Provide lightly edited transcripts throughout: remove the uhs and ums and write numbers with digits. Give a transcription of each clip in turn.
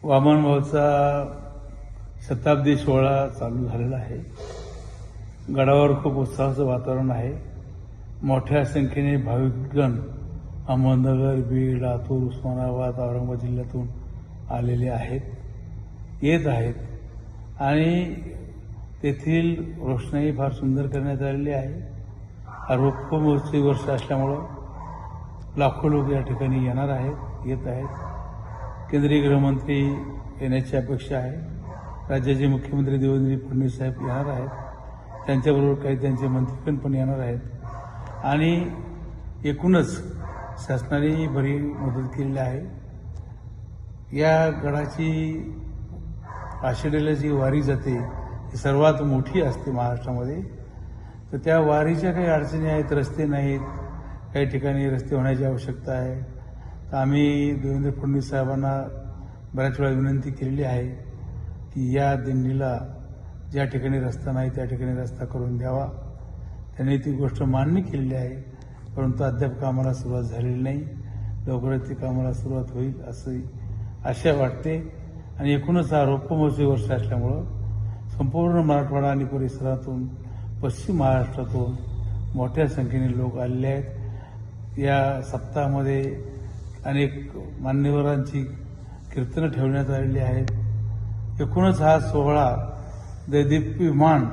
वामनभाऊचा शताब्दी सोहळा चालू झालेला आहे. गडावर खूप उत्साहाचं वातावरण आहे. मोठ्या संख्येने भाविकगण अहमदनगर, बीड, लातूर, उस्मानाबाद, औरंगाबाद जिल्ह्यातून आलेले आहेत, येत आहेत आणि तेथील रोषणाई फार सुंदर करण्यात आलेली आहे. हा रोप्प महोत्सवी वर्ष असल्यामुळं लाखो लोक या ठिकाणी येणार आहेत, येत आहेत. केंद्रीय गृहमंत्री येण्याची अपेक्षा आहे. राज्याचे मुख्यमंत्री देवेंद्र फडणवीस साहेब येणार आहेत. त्यांच्याबरोबर काही त्यांचे मंत्रीगण पण येणार आहेत आणि एकूणच शासनाने बरी मदत केलेली आहे. या गडाची आषाढीला जी वारी जाते ही सर्वात मोठी असते महाराष्ट्रामध्ये. तर त्या वारीच्या काही अडचणी आहेत, रस्ते नाहीत, काही ठिकाणी रस्ते होण्याची आवश्यकता आहे. तर आम्ही देवेंद्र फडणवीस साहेबांना बऱ्याच वेळा विनंती केलेली आहे की या दिंडीला ज्या ठिकाणी रस्ता नाही त्या ठिकाणी रस्ता करून द्यावा. त्यांनी ती गोष्ट मान्य केलेली आहे, परंतु अद्याप कामाला सुरुवात झालेली नाही. लवकरच ती कामाला सुरुवात होईल अशी आशा वाटते. आणि एकूणच हा रोप्प महोत्सवी वर्ष असल्यामुळं संपूर्ण मराठवाडा आणि परिसरातून, पश्चिम महाराष्ट्रातून मोठ्या संख्येने लोक आलेले आहेत. या सप्ताहामध्ये अनेक मान्यवरांची कीर्तनं ठेवण्यात आलेली आहेत. एकूणच हा सोहळा दैदिप्यमान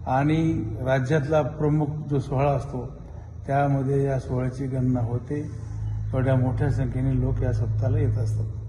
आणि राज्यातला प्रमुख जो सोहळा असतो त्यामध्ये या सोहळ्याची गणना होते. एवढ्या मोठ्या संख्येने लोक या सप्ताहाला येत असतात.